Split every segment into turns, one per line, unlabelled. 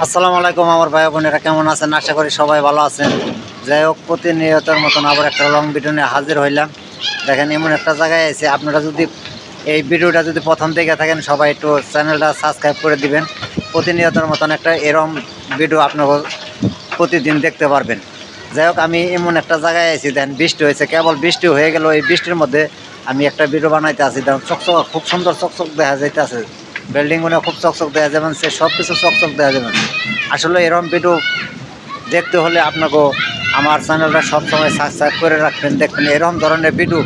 আসসালামু আলাইকুম আমার ভাই বোনেরা, কেমন আছেন? আশা করি সবাই ভালো আছেন। যাই হোক, প্রতিনিয়তের মতন আবার একটা লং ভিডিও নিয়ে হাজির হইলাম। দেখেন, এমন একটা জায়গায় আছে, আপনারা যদি এই ভিডিওটা যদি প্রথম থেকে থাকেন সবাই একটু চ্যানেলটা সাবস্ক্রাইব করে দিবেন। প্রতিনিয়তের মতন একটা এরম ভিডিও আপনারা প্রতিদিন দেখতে পারবেন। যাই হোক, আমি এমন একটা জায়গায় আছি, দেখেন বৃষ্টি হয়েছে, কেবল বৃষ্টি হয়ে গেল। এই বৃষ্টির মধ্যে আমি একটা ভিডিও বানাইতে আছি। দেখুন, চকচক, খুব সুন্দর চকচক দেখা যাইতেছে। বিল্ডিংগুলো খুব চকচক দেখা যাবেন, সে সব কিছু চকচক দেখা যাবেন। আসলে এরকম ভিডিও দেখতে হলে আপনাকে আমার চ্যানেলটা সবসময় সাবস্ক্রাইব করে রাখবেন। দেখবেন এরকম ধরনের ভিডিও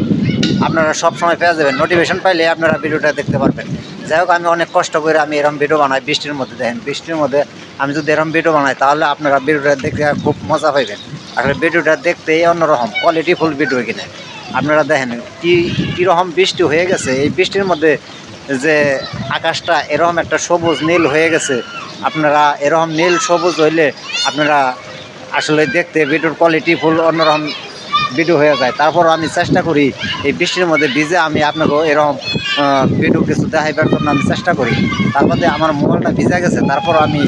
আপনারা সবসময় পেয়ে যাবেন। নোটিফিকেশন পাইলে আপনারা ভিডিওটা দেখতে পারবেন। যাই হোক, আমি অনেক কষ্ট করে আমি এরকম ভিডিও বানাই বৃষ্টির মধ্যে। দেখেন, বৃষ্টির মধ্যে আমি যদি এরকম ভিডিও বানাই তাহলে আপনারা ভিডিওটা দেখতে খুব মজা পাইবেন। আসলে ভিডিওটা দেখতেই অন্যরকম কোয়ালিটিফুল ভিডিও কিনে। আপনারা দেখেন কীরকম বৃষ্টি হয়ে গেছে। এই বৃষ্টির মধ্যে যে আকাশটা এরকম একটা সবুজ নীল হয়ে গেছে, আপনারা এরকম নীল সবুজ হইলে আপনারা আসলে দেখতে ভিডিওর কোয়ালিটি ফুল অন্যরকম ভিডিও হয়ে যায়। তারপর আমি চেষ্টা করি এই বৃষ্টির মধ্যে ভিজে আমি আপনাকেও এরকম ভিডিও কিছু দেখাইবার জন্য আমি চেষ্টা করি। তারপরে আমার মোবাইলটা ভিজে গেছে, তারপর আমি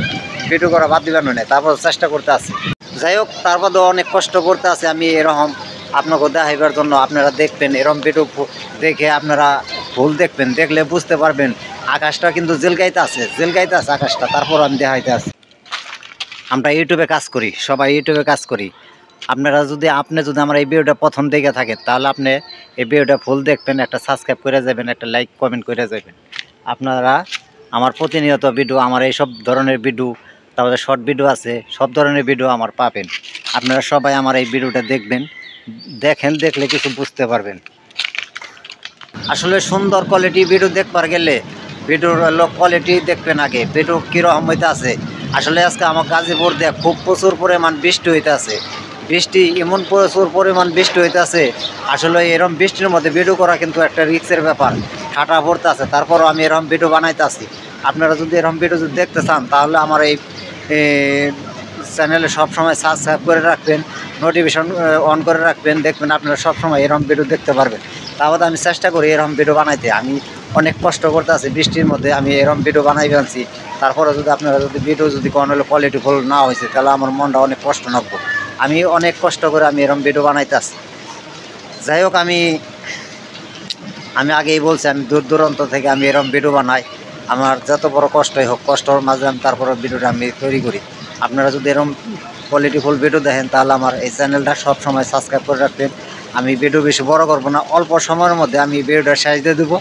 ভিডিও করা বাদ দিবার নয়, তারপর চেষ্টা করতে আসি। যাই হোক, তারপরেও অনেক কষ্ট করতে আছে আমি এরকম আপনাকে দেখাইবার জন্য। আপনারা দেখবেন এরকম ভিডিও দেখে আপনারা ভুল দেখবেন, দেখলে বুঝতে পারবেন আকাশটা কিন্তু জেলগাইতে আছে আকাশটা। তারপর আমি দেখাইতে আছি। আমরা ইউটিউবে কাজ করি, সবাই ইউটিউবে কাজ করি। আপনি যদি আমার এই ভিডিওটা প্রথম দেখে থাকেন তাহলে আপনি এই ভিডিওটা ফুল দেখবেন, একটা সাবস্ক্রাইব করে যাবেন, একটা লাইক কমেন্ট করে যাবেন। আপনারা আমার প্রতিনিয়ত ভিডিও, আমার এই সব ধরনের ভিডিও, তারপরে শর্ট ভিডিও আছে, সব ধরনের ভিডিও আমার পাবেন। আপনারা সবাই আমার এই ভিডিওটা দেখবেন, দেখলে কিছু বুঝতে পারবেন। আসলে সুন্দর কোয়ালিটি ভিডিও দেখবার গেলে ভিডিওর কোয়ালিটি দেখবেন আগে, ভিডিও কীরকম হইতে আছে। আসলে আজকে আমার গাজীপুর দিয়ে খুব প্রচুর পরিমাণ বৃষ্টি হইতে আছে। এমন প্রচুর পরিমাণ বৃষ্টি হইতে আছে। আসলে এরকম বৃষ্টির মধ্যে ভিডিও করা কিন্তু একটা রিস্কের ব্যাপার। ঠাটা পড়তে আছে, তারপরও আমি এরকম ভিডিও বানাইতে আছি। আপনারা যদি এরকম ভিডিও যদি দেখতে চান তাহলে আমার এই চ্যানেলে সবসময় সাবস্ক্রাইব করে রাখবেন, নোটিফিকেশন অন করে রাখবেন। দেখবেন আপনারা সবসময় এরকম ভিডিও দেখতে পারবেন। তারপরে আমি চেষ্টা করি এরকম ভিডিও বানাইতে। আমি অনেক কষ্ট করতে আছি, বৃষ্টির মধ্যে আমি এরকম ভিডিও বানাই আনছি। তারপরে যদি আপনারা যদি ভিডিও যদি কোনো হলে কোয়ালিটিফুল না হয়েছে তাহলে আমার মনটা অনেক কষ্ট লাগবো। আমি অনেক কষ্ট করে আমি এরকম ভিডিও বানাইতে আছি। যাই হোক, আমি আগেই বলছি আমি দূর দূরান্ত থেকে আমি এরকম ভিডিও বানাই। আমার যত বড় কষ্টই হোক, কষ্টর মাঝে আমি তারপরে ভিডিওটা আমি তৈরি করি। আপনারা যদি এরকম কোয়ালিটিফুল ভিডিও দেখেন তাহলে আমার এই চ্যানেলটা সবসময় সাবস্ক্রাইব করে রাখবেন। আমি ভিডিও বেশি বড় করবো না, অল্প সময়ের মধ্যে আমি ভিডিওটা শেষ দিয়ে দেবো।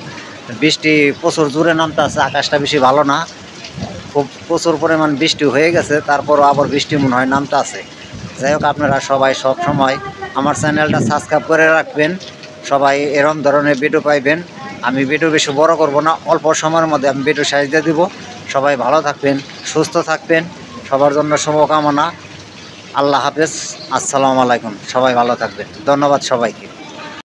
বৃষ্টি প্রচুর জোরে নামতে আছে, আকাশটা বেশি ভালো না, খুব প্রচুর পরিমাণ বৃষ্টি হয়ে গেছে। তারপরও আবার বৃষ্টি মনে হয় নামতে আছে। যাই হোক, আপনারা সবাই সব সময় আমার চ্যানেলটা সাবস্ক্রাইব করে রাখবেন। সবাই এরকম ধরনের ভিডিও পাইবেন। আমি ভিডিও বেশি বড় করব না, অল্প সময়ের মধ্যে আমি ভিডিও শেষ দিয়ে দেবো। সবাই ভালো থাকবেন, সুস্থ থাকবেন, সবার জন্য শুভকামনা। আল্লাহ হাফেজ, আসসালামু আলাইকুম। সবাই ভালো থাকবেন, ধন্যবাদ সবাইকে।